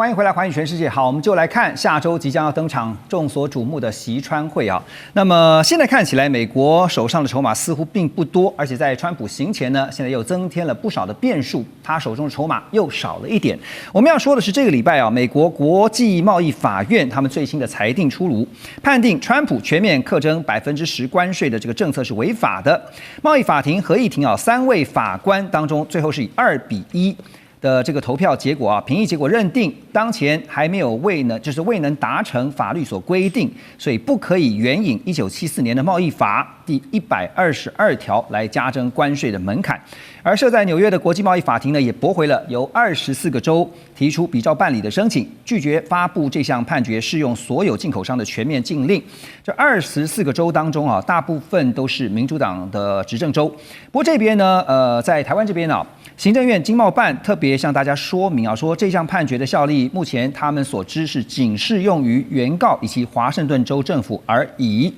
歡迎回來，環宇全世界。好，我們就來看下周即將要登場、眾所矚目的習川會啊。那麼現在看起來，美國手上的籌碼似乎並不多，而且在川普行前呢，現在又增添了不少的變數，他手中的籌碼又少了一點。我們要說的是，這個禮拜啊，美國國際貿易法院他們最新的裁定出爐，判定川普全面課徵10%關稅的這個政策是違法的。貿易法庭合議庭啊，3位法官當中，最後是以2-1。的這個投票結果啊，評議結果認定，當前還沒有未能達成法律所規定，所以不可以援引1974年的貿易法第122條來加徵關稅的門檻。而設在紐約的國際貿易法庭呢，也駁回了由24個州提出比照辦理的申請，拒絕發布這項判決適用所有進口商的全面禁令。這24個州當中啊，大部分都是民主黨的執政州。不過這邊呢，在台灣這邊啊，行政院經貿辦特別向大家說明啊，說這項判決的效力，目前他們所知是僅適用於原告以及華盛頓州政府而已。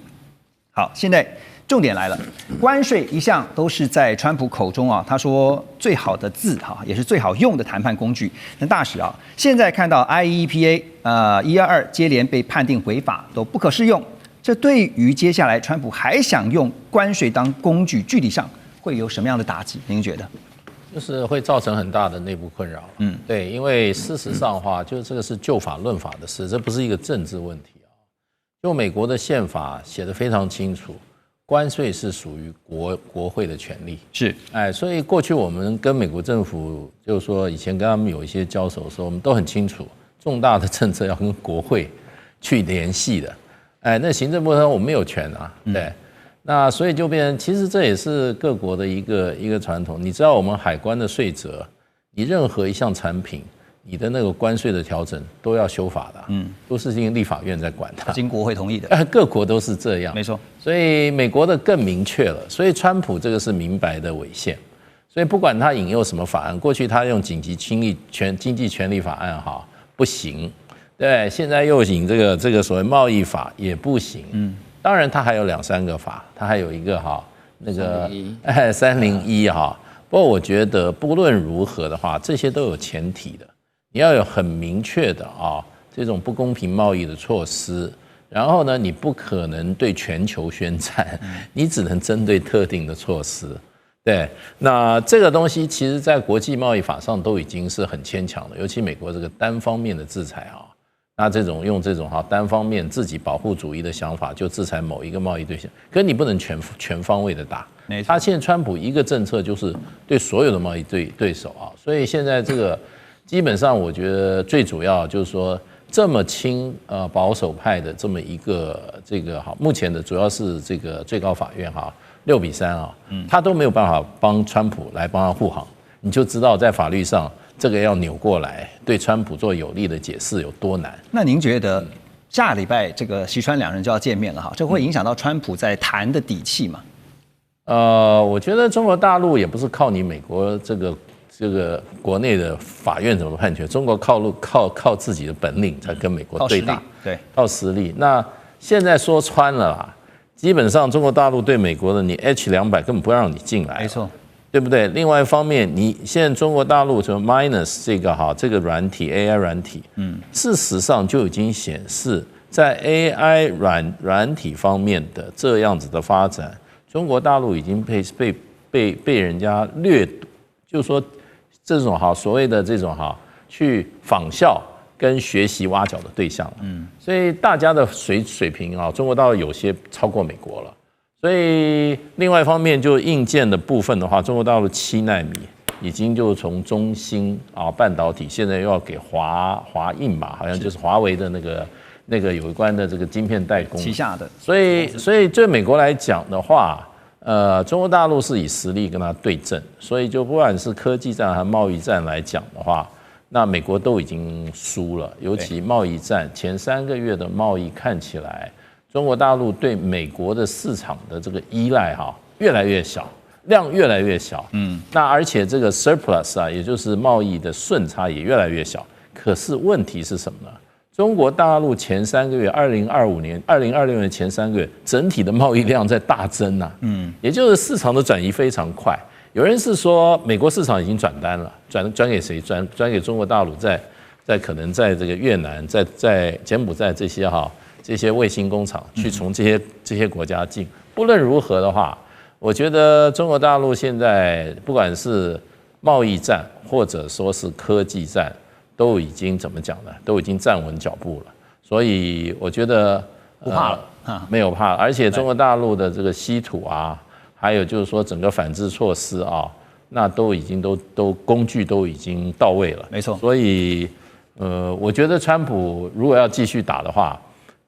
好，現在重點來了，關稅一向都是在川普口中啊，他說最好的字哈，也是最好用的談判工具。那大使啊，現在看到 IEEPA 122接連被判定違法，都不可適用，這對於接下來川普還想用關稅當工具，具體上會有什麼樣的打擊？您覺得？就是會造成很大的內部困擾。對，因為事實上的話，就是這個是就法論法的事，這不是一個政治問題啊。就美國的憲法寫得非常清楚，關稅是屬於國會的權利。是，所以過去我們跟美國政府，就是說以前跟他們有一些交手的時候，我們都很清楚，重大的政策要跟國會去聯繫的。那行政部門我們沒有權啊，對。那所以就變成，其實這也是各國的一個傳統。你知道我們海關的稅則，你任何一項產品，你的那個關稅的調整都要修法的，都是經立法院在管它，經國會同意的。各國都是這樣，沒錯。所以美國的更明確了，所以川普這個是明白的違憲。所以不管他引用什麼法案，過去他用緊急經濟權利法案哈不行，對，現在又引這個所謂貿易法也不行，當然，它還有2-3個法，它還有一個那個301哈。不過我覺得不論如何的話，這些都有前提的，你要有很明確的這種不公平貿易的措施。然後呢，你不可能對全球宣戰，你只能針對特定的措施。對，那這個東西其實在國際貿易法上都已經是很牽強的，尤其美國這個單方面的制裁那用這種單方面自己保護主義的想法就制裁某一個貿易對象，可是你不能全方位的打。他現在川普一個政策就是對所有的貿易對手所以現在這個基本上我覺得最主要就是說這麼親保守派的這麼一個目前的主要是這個最高法院6-3他都沒有辦法幫川普來幫他護航，你就知道在法律上。這個要扭過來，對川普做有力的解釋有多難？那您覺得下禮拜這個習川兩人就要見面了這會影響到川普在談的底氣嗎？我覺得中國大陸也不是靠你美國這個國內的法院怎麼判決，中國靠自己的本領才跟美國對打，對，靠實力。那現在說穿了啦，基本上中國大陸對美國的你 H200根本不讓你進來，沒錯。對不對？另外一方面，你現在中國大陸什麼 Minus 這個軟體 AI 軟體，事實上就已經顯示，在 AI 軟體方面的這樣子的發展，中國大陸已經被人家掠奪，就是說這種所謂的這種去仿效跟學習挖角的對象了。所以大家的水平中國大陸有些超過美國了。所以，另外一方面，就硬件的部分的話，中國大陸7奈米已經就從中芯半導體，現在又要給華映吧，好像就是華為的那個有關的這個晶片代工旗下的。所以對美國來講的話，中國大陸是以實力跟他對陣，所以就不管是科技戰和貿易戰來講的話，那美國都已經輸了，尤其貿易戰前3個月的貿易看起來。中國大陸對美國的市場的這個依賴越來越小，量越來越小，那而且這個 surplus 也就是貿易的順差也越來越小。可是問題是什麼呢？中國大陸前3個月，2026年前3個月，整體的貿易量在大增也就是市場的轉移非常快。有人是說美國市場已經轉單了，轉給誰？轉給中國大陸可能在這個越南、在柬埔寨這些衛星工廠去從這些國家進。不論如何的話，我覺得中國大陸現在不管是貿易戰或者說是科技戰，都已經怎麼講呢？都已經站穩腳步了。所以我覺得不怕了，沒有怕，而且中國大陸的這個稀土啊，還有就是說整個反制措施啊，那都已經都工具都已經到位了，沒錯。所以我覺得川普如果要繼續打的話，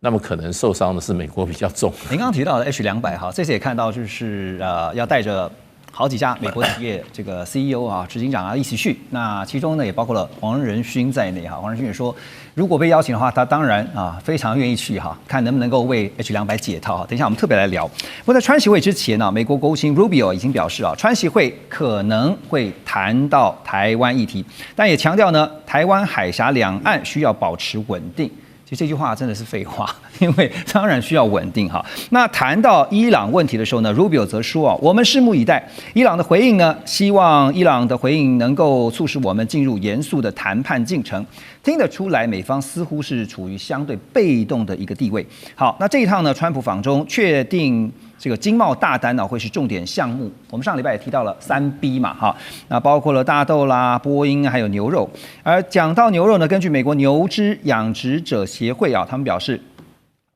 那麼可能受傷的是美國比較重。您剛剛提到的 H200哈，這次也看到就是要帶着好幾家美國企業這個 CEO 啊、執行長啊一起去，那其中呢也包括了黃仁勳在內哈。黄仁勳也說，如果被邀請的話，他当然非常願意去哈，看能不能夠為 H200解套。等一下我們特別來聊。不過在川習會之前呢，美國國務卿 Rubio 已經表示川習會可能會談到台灣議題，但也強調呢，台灣海峽兩岸需要保持穩定。其實這句話真的是廢話，因為當然需要穩定哈。那談到伊朗問題的時候呢 ，Rubio 則說我們拭目以待伊朗的回應呢，希望伊朗的回應能夠促使我們進入嚴肅的談判進程。聽得出來，美方似乎是處於相對被動的一個地位。好，那這一趟呢，川普訪中確定這個經貿大單呢會是重點項目。我們上禮拜也提到了3B 嘛，哈，那包括了大豆啦、波音還有牛肉。而講到牛肉呢，根據美國牛隻養殖者協會他們表示，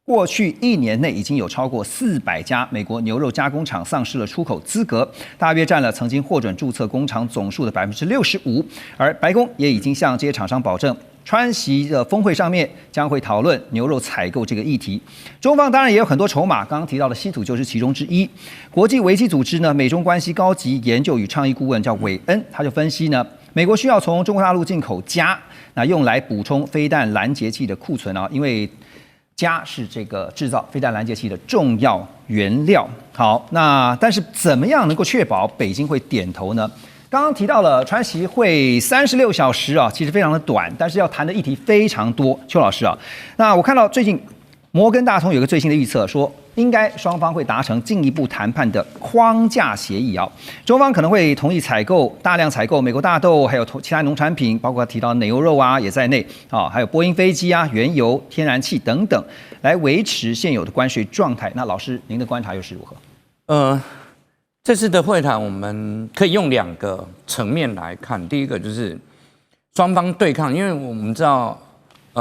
過去1年內已經有超過400家美國牛肉加工廠喪失了出口資格，大約佔了曾經獲准注冊工廠總數的65%。而白宮也已經向這些廠商保證，川習的峰會上面將會討論牛肉採購這個議題。中方當然也有很多籌碼，剛剛提到的稀土就是其中之一。國際危機組織呢，美中關係高級研究與倡議顧問叫韋恩，他就分析呢，美國需要從中國大陸進口鎵，那用來補充飛彈攔截器的庫存啊，因為鎵是这個製造飛彈攔截器的重要原料。好，那但是怎麼樣能夠確保北京會點頭呢？剛剛提到了川習會36小時啊，其實非常的短，但是要談的議題非常多。邱老師啊，那我看到最近摩根大通有個最新的預測說，應該雙方會達成進一步談判的框架協議啊，中方可能會同意大量採購美國大豆，還有其他農產品，包括提到牛肉啊也在內啊，還有波音飛機啊、原油、天然氣等等，來維持現有的關稅狀態。那老師，您的觀察又是如何？這次的會談我們可以用2個層面來看，第一個就是雙方對抗，因為我們知道，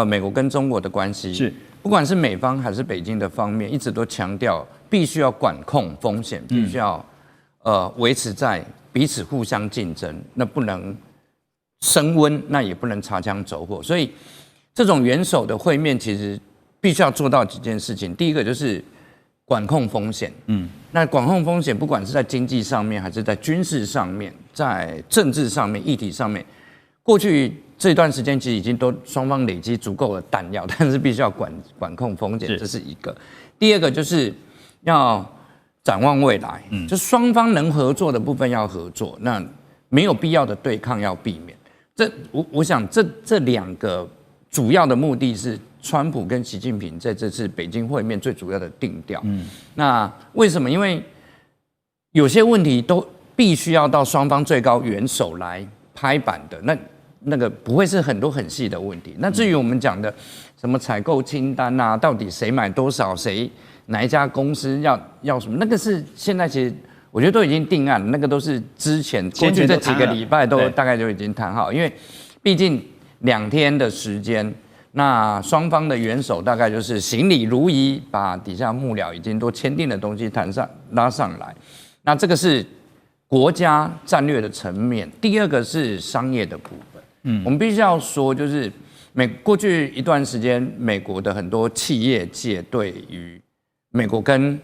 美國跟中國的關係是。不管是美方還是北京的方面，一直都強調必須要管控風險，必須要維持在彼此互相競爭，那不能升溫，那也不能擦槍走火。所以這種元首的會面，其實必須要做到幾件事情。第一個就是管控風險，那管控風險，不管是在經濟上面，還是在軍事上面，在政治上面、議題上面，過去這段時間其實已經都雙方累積足夠的彈藥，但是必須要管控風險，這是一個。第二個就是要展望未來，就雙方能合作的部分要合作，那沒有必要的對抗要避免。我想這2個主要的目的是川普跟習近平在這次北京會面最主要的定調。那為什麼？因為有些問題都必須要到雙方最高元首來拍板的，那個不會是很多很細的問題。那至於我們講的什麼採購清單啊，到底誰買多少，哪一家公司要什麼，那個是現在其實我覺得都已經定案了，那個都是之前過去這幾個禮拜都大概就已經談好，因為畢竟2天的時間，那雙方的元首大概就是行禮如儀，把底下幕僚已經都簽訂的東西拉上來，那這個是國家戰略的層面。第二個是商業的部分。我們必須要說，就是過去一段時間，美國的很多企業界對於美國跟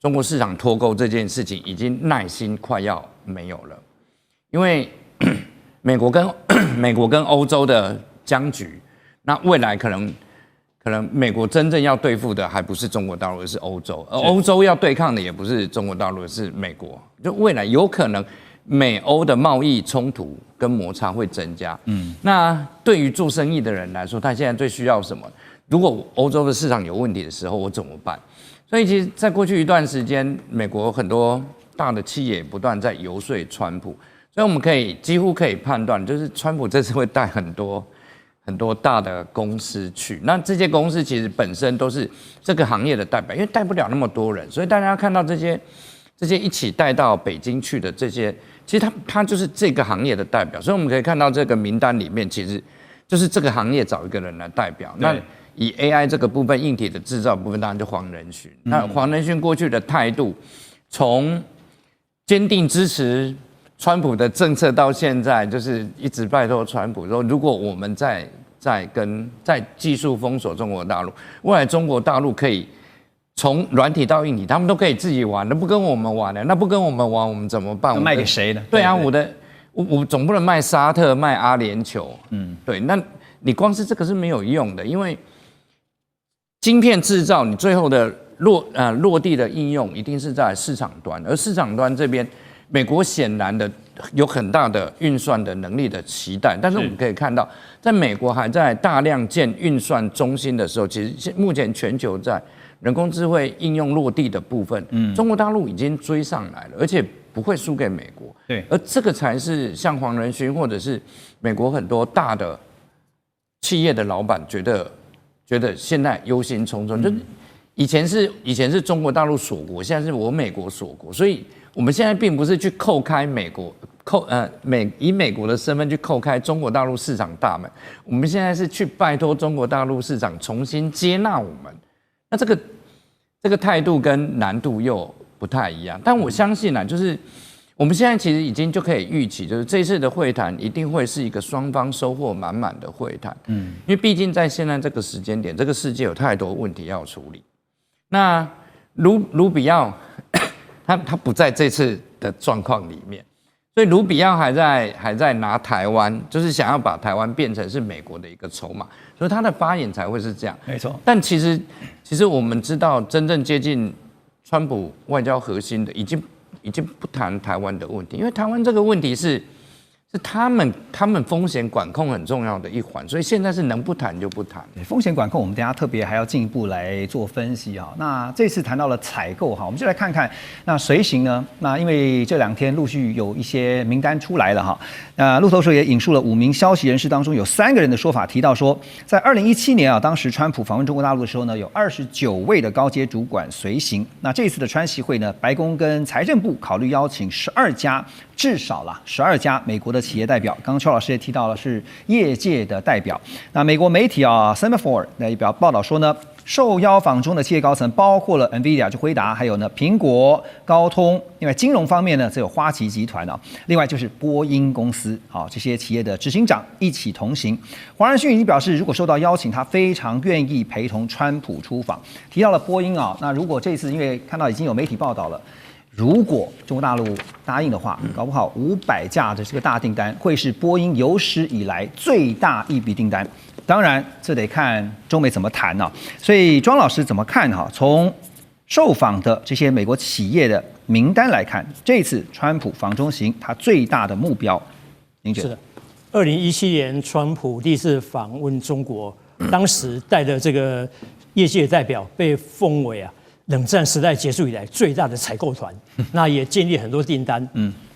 中國市場脫鈎這件事情，已經耐心快要沒有了，因為美國跟歐洲的僵局，那未來可能美國真正要對付的還不是中國大陸，而是歐洲，而歐洲要對抗的也不是中國大陸，而是美國。就未來有可能美歐的貿易衝突跟摩擦會增加。那對於做生意的人來說，他現在最需要什麼？如果歐洲的市場有問題的時候，我怎麼辦？所以其實在過去一段時間，美國很多大的企業不斷在游說川普，所以我們幾乎可以判斷，就是川普這次會帶很多很多大的公司去。那這些公司其實本身都是這個行業的代表，因為帶不了那麼多人，所以大家看到這些一起帶到北京去的這些，其實他就是這個行業的代表。所以我們可以看到這個名單裡面，其實就是這個行業找一個人來代表。那以 AI 這個部分，硬體的製造部分，當然就黃仁勳。那黃仁勳過去的態度，從堅定支持川普的政策到現在，就是一直拜托川普說，如果我們再技術封鎖中國大陸，未來中國大陸可以從軟體到硬體，他們都可以自己玩，那不跟我們玩了，那不跟我們玩，我們怎麼辦？賣給誰呢？對啊，我總不能賣沙特、賣阿聯酋，對，那你光是這個是沒有用的，因為晶片製造，你最後的落地的應用一定是在市場端，而市場端這邊，美國顯然的有很大的運算的能力的期待，但是我們可以看到，在美國還在大量建運算中心的時候，其實目前全球在人工智慧應用落地的部分，中國大陸已經追上來了，而且不會輸給美國。对，而這個才是像黃仁勳或者是美國很多大的企業的老闆覺得現在憂心忡忡，就以前是中國大陸鎖國，現在是我美國鎖國，所以我們現在並不是去扣開美國以美國的身份去扣開中國大陸市场大門，我們現在是去拜托中國大陸市場重新接納我們，那這個態度跟難度又不太一樣，但我相信啊，就是我們現在其實已經就可以預期，就是這次的會談一定會是一個雙方收穫滿滿的會談。因為畢竟在現在這個時間點，這個世界有太多問題要處理。那盧比奧他不在這次的狀況裡面，所以盧比奧還在拿台灣，就是想要把台灣變成是美國的一個籌碼，所以他的發言才會是這樣。沒錯。但其實我們知道，真正接近川普外交核心的已經不談台灣的問題，因為台灣這個問題是他們風險管控很重要的一環，所以現在是能不談就不談。風險管控，我們等一下特別還要進一步來做分析哈。那這次談到了採購哈，我們就來看看那隨行呢？那因為這2天陸續有一些名單出來了哈。路透社也引述了5名消息人士當中有3個人的說法，提到說，在2017年啊，當時川普訪問中國大陸的時候呢，有29位的高階主管隨行。那這次的川習會呢，白宮跟財政部考慮邀請12家，至少啦12家美國的企業代表。剛剛邱老師也提到了是業界的代表。那美國媒體啊 Semaphore 那一表報道說呢，受邀訪中的企業高层包括了 NVIDIA 就輝達，還有呢蘋果、高通。另外金融方面呢，則有花旗集團啊，另外就是波音公司啊，這些企業的執行長一起同行。黃仁勳已經表示，如果受到邀請，他非常願意陪同川普出訪。提到了波音啊，那如果這次因為看到已經有媒體報道了。如果中國大陸答應的話，搞不好500架的這個大訂單會是波音有史以來最大一筆訂單。當然，這得看中美怎麼談呢。所以莊老師怎麼看哈？從受訪的這些美國企業的名單來看，這次川普訪中行，他最大的目標，您覺得？是的，2017年川普第一次訪問中國，當時帶的這個業界代表被封為冷戰時代結束以來最大的採購團，那也建立很多訂單。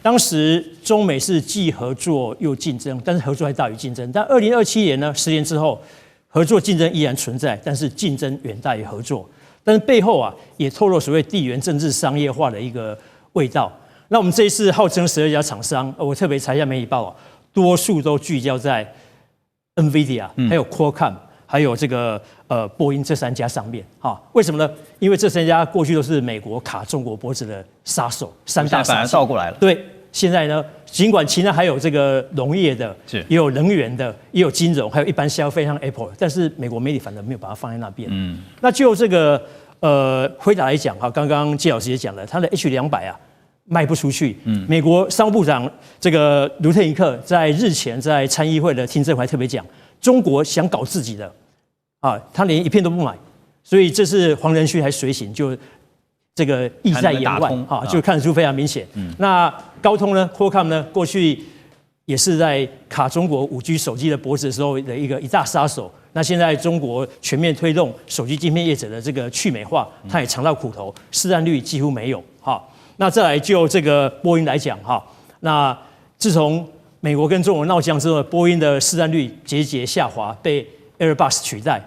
當時中美是既合作又競爭，但是合作還大於競爭。但2027年呢，10年之後，合作競爭依然存在，但是競爭遠大於合作。但是背後也透露所謂地緣政治商業化的一個味道。那我們這一次號稱12家廠商，我特別查一下媒體報道，多數都聚焦在 NVIDIA， 還有 Qualcomm。還有這個波音這3家上面為什麼呢？因為這3家過去都是美國卡中國脖子的殺手，3大殺手反而倒過來了。對，現在呢，儘管其他還有這個農業的，也有能源的，也有金融，還有一般消費像 Apple， 但是美國媒體反而沒有把它放在那邊。那就這個輝達來講剛剛季老師也講了，他的 H200賣不出去。美國商務部長這個盧特尼克在日前在參議會的聽證會特別講，中國想搞自己的他連一片都不買，所以這次黃仁勳還隨行，就這個意在言外就看得出非常明顯。那高通呢 ，Qualcomm 呢，過去也是在卡中國5G 手機的脖子的時候的一大殺手。那現在中國全面推動手機晶片業者的這個去美化，他也嘗到苦頭，市占率幾乎沒有。那再來就這個波音來講那自從美國跟中國鬧僵之後，波音的市占率節節下滑，被 Airbus 取代。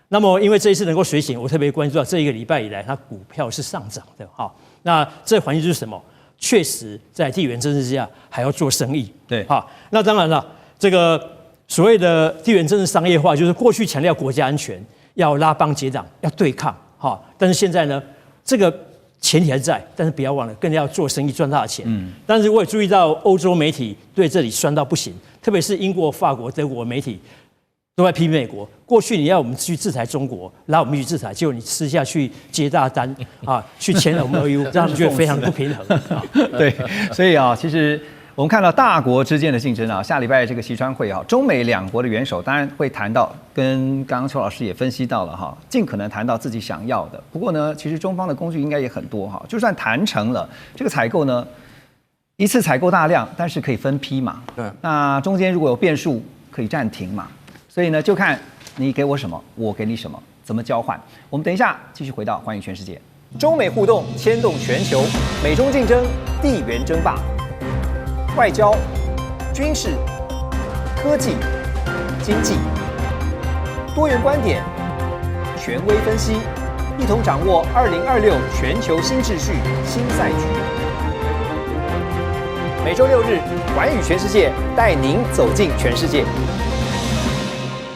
那麼因為這一次能夠隨行，我特別關注到這一個禮拜以來，它股票是上漲的。好，那這環境就是什麼？確實在地緣政治之下還要做生意。對，好，那當然了，這個所謂的地緣政治商業化，就是過去強調國家安全，要拉幫結黨，要對抗。好，但是現在呢，這個前提還在，但是不要忘了，更要做生意賺大錢。但是我也注意到歐洲媒體對這裡酸到不行，特別是英國、法國、德國媒體都在批評美國。過去你要我們去制裁中國，拉我們去制裁，結果你私下去接大單啊，去簽了我們 MOU， 讓他們覺得非常不平衡。对，所以啊，其實我們看到大國之間的競爭啊，下禮拜這個習川會啊，中美兩國的元首當然會談到，跟剛剛邱老師也分析到了哈，盡可能談到自己想要的。不過呢，其實中方的工具應該也很多哈，就算談成了這個採購呢，一次採購大量，但是可以分批嘛。對，那中間如果有變數，可以暫停嘛。所以呢，就看你給我什麼，我給你什麼，怎麼交換。我们等一下繼續回到寰宇全世界。中美互動牽動全球，美中競爭，地緣爭霸，外交、軍事、科技、經濟，多元觀點，權威分析，一同掌握2026全球新秩序、新賽局。每週6日，寰宇全世界帶您走進全世界。